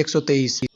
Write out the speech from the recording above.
123۔